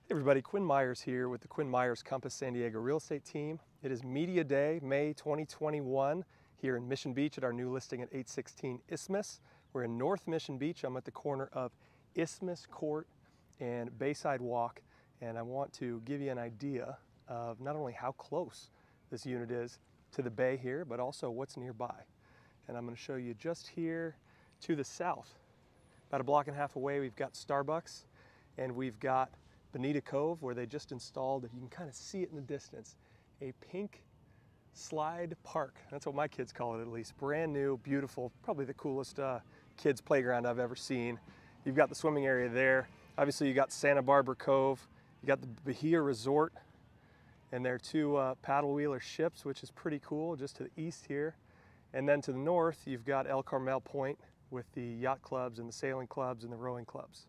Hey everybody, Quinn Myers here with the Quinn Myers Compass San Diego Real Estate Team. It is Media Day, May 2021, here in Mission Beach at our new listing at 816 Isthmus. We're in North Mission Beach. I'm at the corner of Isthmus Court and Bayside Walk, and I want to give you an idea of not only how close this unit is to the bay here, but also what's nearby. And I'm going to show you just here to the south. About a block and a half away, we've got Starbucks, and we've got Bonita Cove, where they just installed, if you can kind of see it in the distance, a pink slide park. That's what my kids call it, at least. Brand new, beautiful, probably the coolest kids playground I've ever seen. You've got the swimming area there. Obviously you got Santa Barbara Cove. You got the Bahia Resort, and there are two paddle wheeler ships, which is pretty cool, just to the east here. And then to the north, you've got El Carmel Point with the yacht clubs and the sailing clubs and the rowing clubs.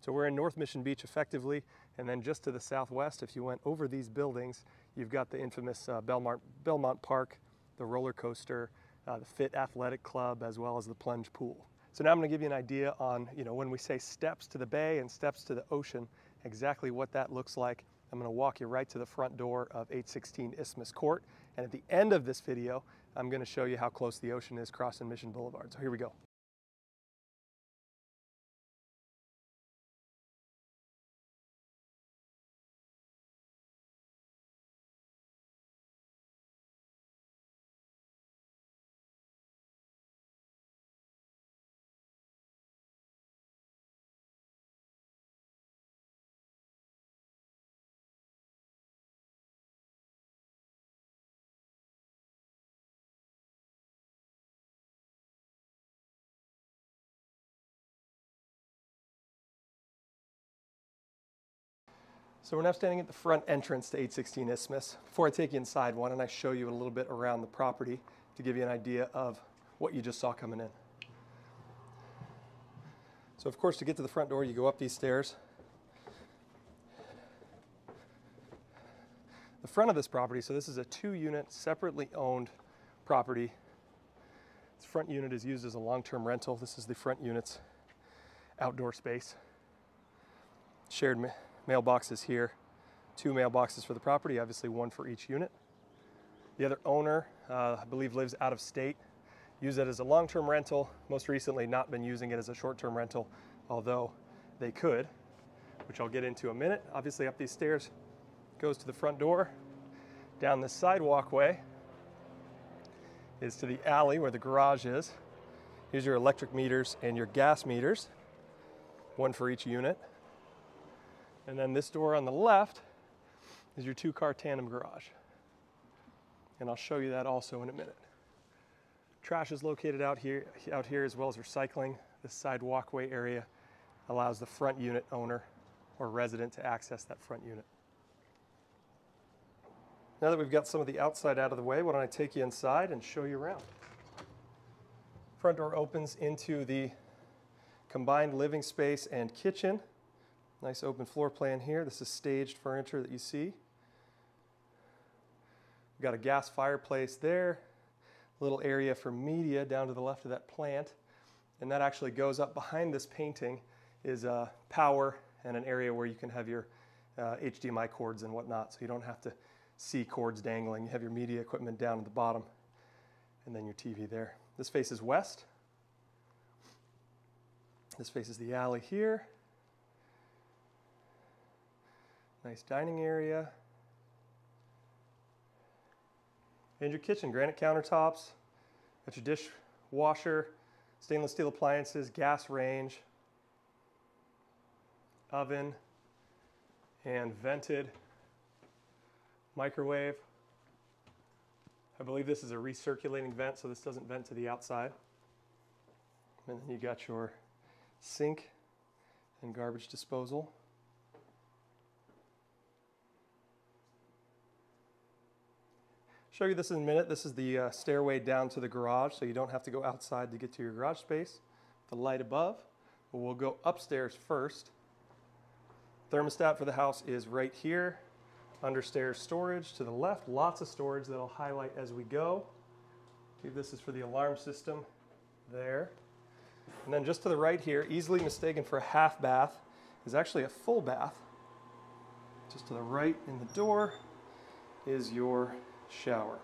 So we're in North Mission Beach effectively, and then just to the southwest, if you went over these buildings, you've got the infamous Belmont Park, the roller coaster, the Fit Athletic Club, as well as the plunge pool. So now I'm going to give you an idea on, when we say steps to the bay and steps to the ocean, exactly what that looks like. I'm going to walk you right to the front door of 816 Isthmus Court, and at the end of this video, I'm going to show you how close the ocean is crossing Mission Boulevard. So here we go. So we're now standing at the front entrance to 816 Isthmus. Before I take you inside, why don't I show you a little bit around the property to give you an idea of what you just saw coming in. So of course, to get to the front door, you go up these stairs. The front of this property, so this is a 2-unit, separately owned property. This front unit is used as a long-term rental. This is the front unit's outdoor space. Shared mailboxes here, 2 mailboxes for the property, obviously 1 for each unit. The other owner, I believe, lives out of state. Use it as a long-term rental, most recently not been using it as a short-term rental, although they could, which I'll get into in a minute. Obviously up these stairs, goes to the front door. Down this side walkway is to the alley where the garage is. Here's your electric meters and your gas meters, 1 for each unit. And then this door on the left is your 2-car tandem garage. And I'll show you that also in a minute. Trash is located out here as well as recycling. This side walkway area allows the front unit owner or resident to access that front unit. Now that we've got some of the outside out of the way, why don't I take you inside and show you around. Front door opens into the combined living space and kitchen. Nice open floor plan here. This is staged furniture that you see. We've got a gas fireplace there. A little area for media down to the left of that plant. And that actually goes up behind this painting is power and an area where you can have your HDMI cords and whatnot, so you don't have to see cords dangling. You have your media equipment down at the bottom and then your TV there. This faces west. This faces the alley here. Nice dining area. And your kitchen, granite countertops, got your dishwasher, stainless steel appliances, gas range, oven, and vented microwave. I believe this is a recirculating vent, so this doesn't vent to the outside. And then you got your sink and garbage disposal. Show you this in a minute. This is the stairway down to the garage, so you don't have to go outside to get to your garage space. The light above, but we'll go upstairs first. Thermostat for the house is right here. Understairs storage to the left, lots of storage that I'll highlight as we go. I believe this is for the alarm system there. And then just to the right here, easily mistaken for a half bath, is actually a full bath. Just to the right in the door is your shower.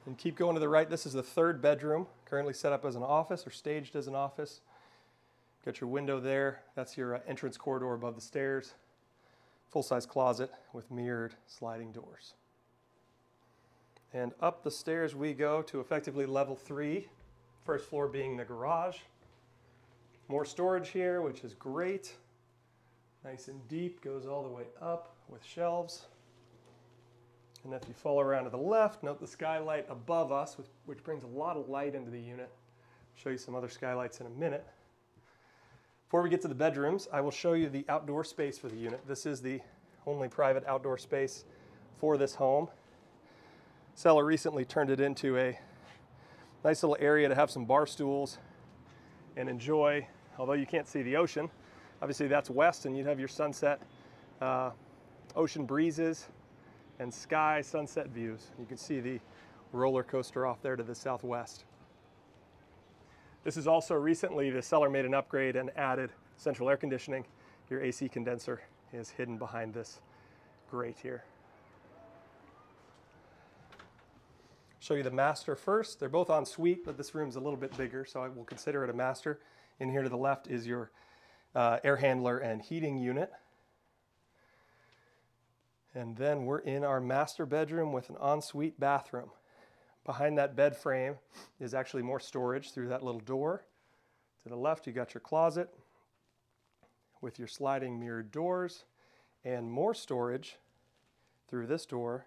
And keep going to the right. This is the third bedroom, currently set up as an office or staged as an office. Got your window there. That's your entrance corridor above the stairs. Full-size closet with mirrored sliding doors. And up the stairs we go to effectively level 3, first floor being the garage. More storage here, which is great. Nice and deep, goes all the way up with shelves. And if you follow around to the left, note the skylight above us, which brings a lot of light into the unit. I'll show you some other skylights in a minute. Before we get to the bedrooms, I will show you the outdoor space for the unit. This is the only private outdoor space for this home. Seller recently turned it into a nice little area to have some bar stools and enjoy, although you can't see the ocean. Obviously that's west, and you'd have your sunset, ocean breezes, and sky sunset views. You can see the roller coaster off there to the southwest. This is also recently, the seller made an upgrade and added central air conditioning. Your AC condenser is hidden behind this grate here. Show you the master first. They're both en suite, but this room's a little bit bigger, so I will consider it a master. In here to the left is your air handler and heating unit. And then we're in our master bedroom with an ensuite bathroom. Behind that bed frame is actually more storage through that little door. To the left, you got your closet with your sliding mirrored doors and more storage through this door.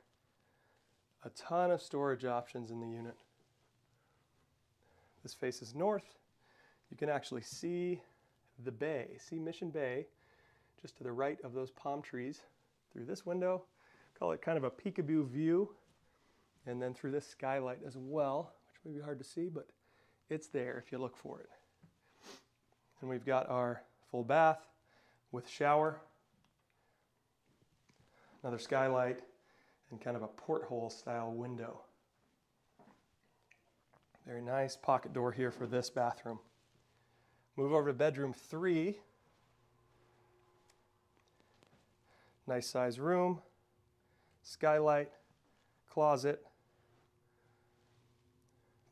A ton of storage options in the unit. This faces north. You can actually see the bay, see Mission Bay, just to the right of those palm trees through this window. Call it kind of a peekaboo view. And then through this skylight as well, which may be hard to see, but it's there if you look for it. And we've got our full bath with shower, another skylight, and kind of a porthole style window. Very nice pocket door here for this bathroom. Move over to bedroom 3. Nice size room, skylight, closet.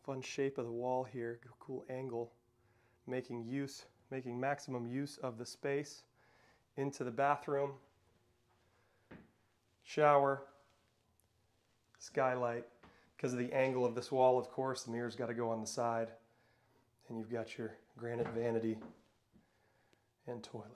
Fun shape of the wall here, cool angle, making maximum use of the space. Into the bathroom, shower, skylight. Because of the angle of this wall, of course, the mirror's got to go on the side. And you've got your granite vanity and toilet.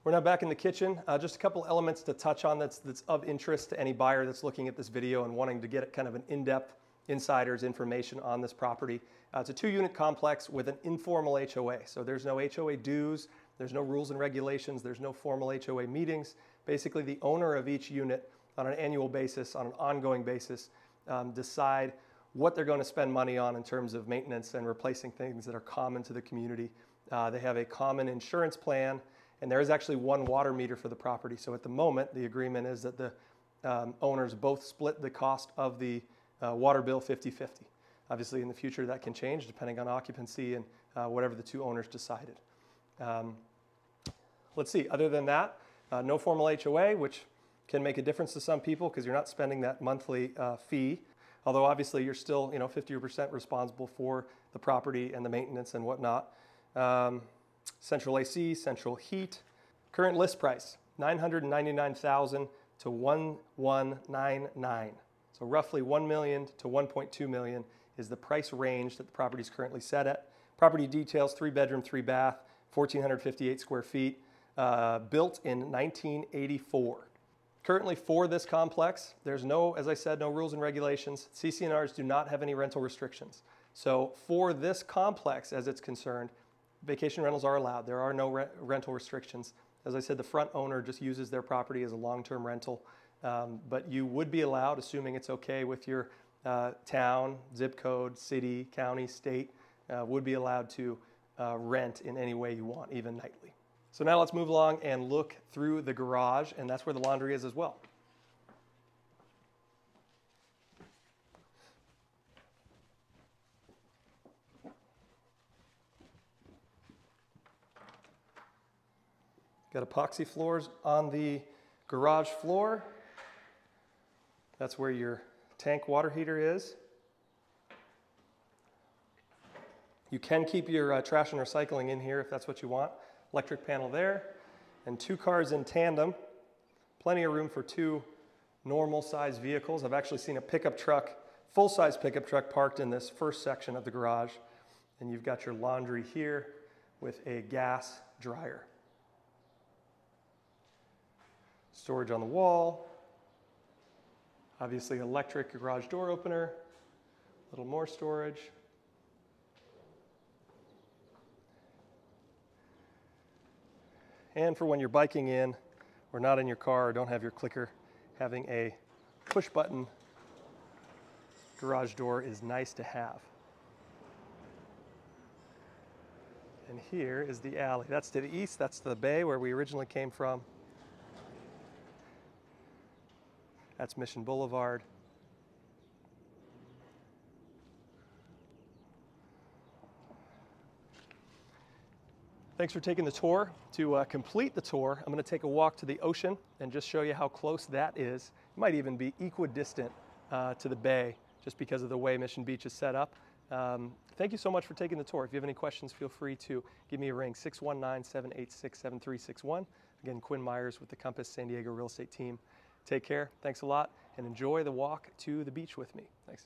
We're now back in the kitchen. Just a couple elements to touch on that's of interest to any buyer that's looking at this video and wanting to get kind of an in-depth insider's information on this property. It's a 2-unit complex with an informal HOA. So there's no HOA dues, there's no rules and regulations, there's no formal HOA meetings. Basically, the owner of each unit on an annual basis, on an ongoing basis, decide what they're going to spend money on in terms of maintenance and replacing things that are common to the community. They have a common insurance plan, and there is actually one water meter for the property. So at the moment, the agreement is that the owners both split the cost of the water bill 50-50. Obviously, in the future, that can change depending on occupancy and whatever the two owners decided. Let's see, other than that, no formal HOA, which can make a difference to some people because you're not spending that monthly fee. Although obviously you're still 50% responsible for the property and the maintenance and whatnot. Central AC, central heat. Current list price, $999,000 to $1,199. So roughly $1 million to $1.2 million is the price range that the property is currently set at. Property details: 3-bedroom, 3-bath, 1,458 square feet, built in 1984. Currently for this complex, there's no, as I said, no rules and regulations. CC&Rs do not have any rental restrictions. So for this complex, as it's concerned, vacation rentals are allowed. There are no rental restrictions. As I said, the front owner just uses their property as a long-term rental. But you would be allowed, assuming it's okay with your town, zip code, city, county, state, would be allowed to rent in any way you want, even nightly. So now let's move along and look through the garage, and that's where the laundry is as well. Got epoxy floors on the garage floor. That's where your tank water heater is. You can keep your trash and recycling in here if that's what you want. Electric panel there, and 2 cars in tandem. Plenty of room for 2 normal size vehicles. I've actually seen a pickup truck, full-size pickup truck parked in this first section of the garage. And you've got your laundry here with a gas dryer. Storage on the wall. Obviously electric garage door opener. A little more storage. And for when you're biking in or not in your car or don't have your clicker, having a push button garage door is nice to have. And here is the alley. That's to the east, that's the bay where we originally came from. That's Mission Boulevard. Thanks for taking the tour. To complete the tour, I'm going to take a walk to the ocean and just show you how close that is. It might even be equidistant to the bay just because of the way Mission Beach is set up. Thank you so much for taking the tour. If you have any questions, feel free to give me a ring, 619-786-7361. Again, Quinn Myers with the Compass San Diego Real Estate Team. Take care, thanks a lot, and enjoy the walk to the beach with me. Thanks.